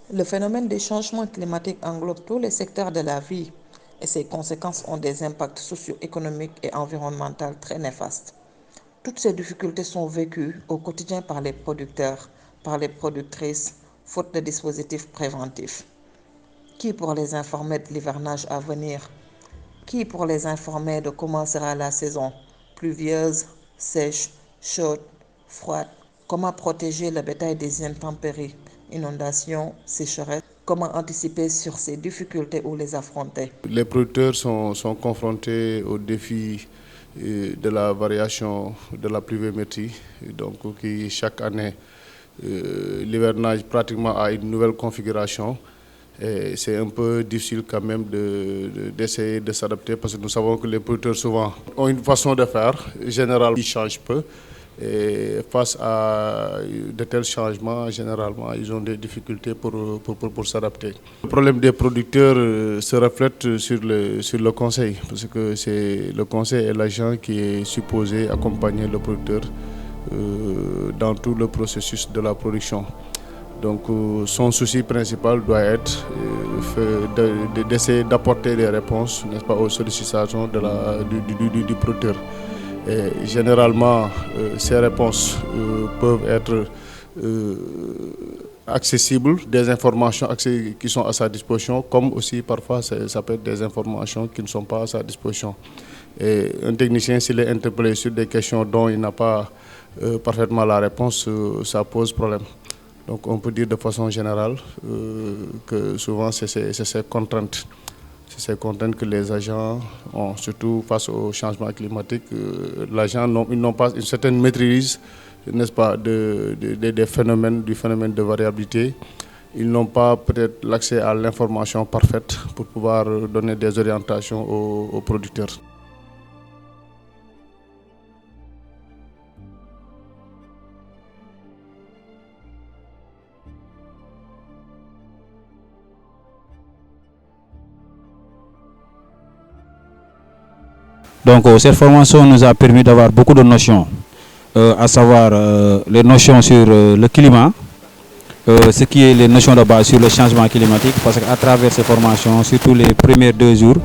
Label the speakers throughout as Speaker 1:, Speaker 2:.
Speaker 1: Le phénomène des changements climatiques englobe tous les secteurs de la vie et ses conséquences ont des impacts socio-économiques et environnementaux très néfastes. Toutes ces difficultés sont vécues au quotidien par les producteurs, par les productrices, faute de dispositifs préventifs. Qui pour les informer de l'hivernage à venir? Qui pour les informer de comment sera la saison pluvieuse, sèche, chaude, froide? Comment protéger le bétail des intempéries, inondations, sécheresses? Comment anticiper sur ces difficultés ou les affronter?
Speaker 2: Les producteurs sont confrontés aux défis de la variation de la pluviométrie, donc qui chaque année, l'hivernage pratiquement a une nouvelle configuration. Et c'est un peu difficile quand même d'essayer de s'adapter parce que nous savons que les producteurs souvent ont une façon de faire, généralement ils changent peu. Et face à de tels changements, généralement, ils ont des difficultés pour s'adapter. Le problème des producteurs se reflète sur le conseil, parce que c'est le conseil et l'agent qui est supposé accompagner le producteur dans tout le processus de la production. Donc son souci principal doit être d'essayer d'apporter des réponses, n'est-ce pas, aux sollicitations du producteur. Et généralement, ces réponses peuvent être accessibles, des informations qui sont à sa disposition, comme aussi parfois ça peut être des informations qui ne sont pas à sa disposition. Et un technicien, s'il est interpellé sur des questions dont il n'a pas parfaitement la réponse, ça pose problème. Donc on peut dire de façon générale que souvent c'est ces contraintes. C'est ces contraintes que les agents ont, surtout face au changement climatique. L'agent, ils n'ont pas une certaine maîtrise, n'est-ce pas, des phénomènes, du phénomène de variabilité. Ils n'ont pas peut-être l'accès à l'information parfaite pour pouvoir donner des orientations aux producteurs.
Speaker 3: Donc cette formation nous a permis d'avoir beaucoup de notions, à savoir les notions sur le climat, ce qui est les notions de base sur le changement climatique, parce qu'à travers ces formations, surtout les premiers 2 jours,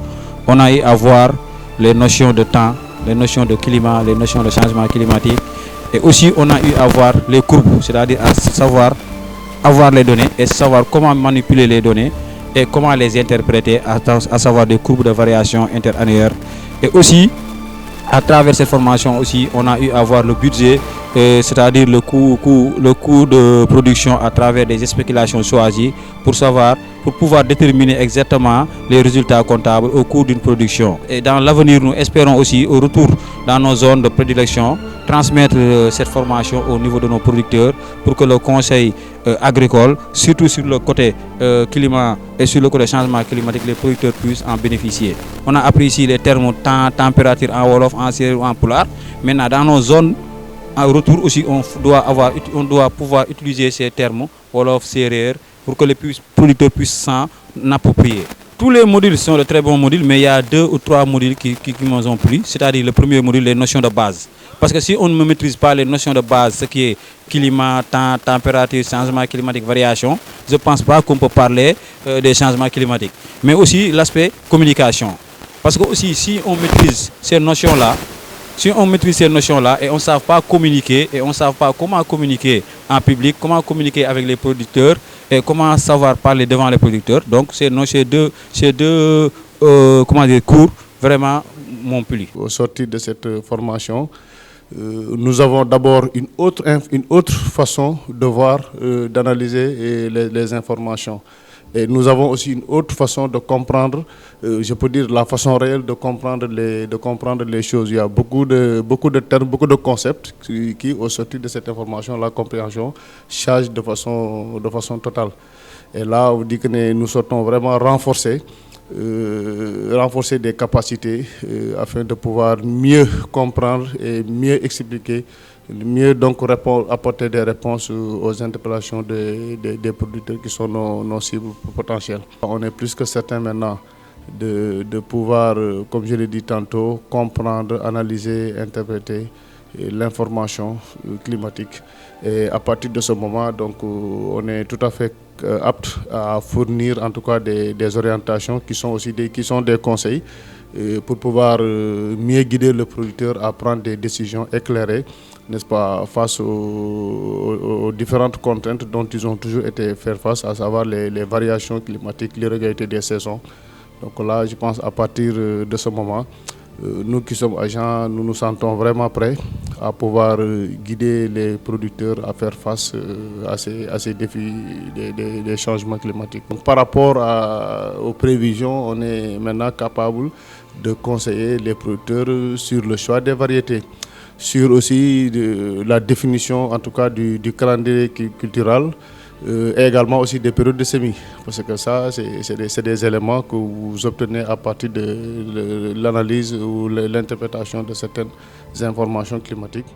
Speaker 3: on a eu à voir les notions de temps, les notions de climat, les notions de changement climatique, et aussi on a eu à voir les courbes, c'est-à-dire à savoir avoir les données et savoir comment manipuler les données et comment les interpréter, à savoir des courbes de variation interannuaire. Et aussi, à travers cette formation aussi, on a eu à voir le budget, c'est-à-dire le coût de production à travers des spéculations choisies pour pouvoir déterminer exactement les résultats comptables au cours d'une production. Et dans l'avenir, nous espérons aussi, au retour dans nos zones de prédilection, transmettre cette formation au niveau de nos producteurs pour que le conseil agricole, surtout sur le côté climat et sur le côté changement climatique, les producteurs puissent en bénéficier. On a appris ici les termes temps, température en wolof, en séeréer ou en pulaar. Maintenant, dans nos zones, en retour aussi, on doit pouvoir utiliser ces termes wolof, séeréer, pour que les producteurs puissent s'en approprier. Tous les modules sont de très bons modules, mais il y a 2 ou 3 modules qui nous ont plu, c'est-à-dire le premier module, les notions de base. Parce que si on ne maîtrise pas les notions de base, ce qui est climat, temps, température, changement climatique, variation, je ne pense pas qu'on peut parler des changements climatiques. Mais aussi l'aspect communication. Parce que aussi, si on maîtrise ces notions-là, et on ne sait pas communiquer, et on ne sait pas comment communiquer en public, comment communiquer avec les producteurs, et comment savoir parler devant les producteurs. Donc ces deux cours vraiment m'ont plu.
Speaker 2: Au sortir de cette formation, Nous avons d'abord une autre façon de voir, d'analyser les informations. Et nous avons aussi une autre façon de comprendre, je peux dire la façon réelle de comprendre les choses. Il y a beaucoup de termes, beaucoup de concepts qui au sortir de cette information, la compréhension change de façon totale. Et là, on dit que nous sortons vraiment renforcer des capacités afin de pouvoir mieux comprendre et mieux expliquer, mieux donc apporter des réponses aux interpellations des producteurs qui sont nos cibles potentielles. On est plus que certain maintenant de pouvoir, comme je l'ai dit tantôt, comprendre, analyser, interpréter l'information climatique. Et à partir de ce moment, donc, on est tout à fait apte à fournir en tout cas des orientations qui sont aussi des conseils pour pouvoir mieux guider le producteur à prendre des décisions éclairées, n'est-ce pas, face aux différentes contraintes dont ils ont toujours été faire face, à savoir les variations climatiques, l'irrégularité des saisons. Donc là, je pense à partir de ce moment, nous qui sommes agents, nous nous sentons vraiment prêts à pouvoir guider les producteurs à faire face à ces défis des changements climatiques. Donc, par rapport aux prévisions, on est maintenant capable de conseiller les producteurs sur le choix des variétés, sur aussi la définition en tout cas du calendrier cultural, et également aussi des périodes de semis, parce que ça, c'est des éléments que vous obtenez à partir de l'analyse ou l'interprétation de certaines informations climatiques.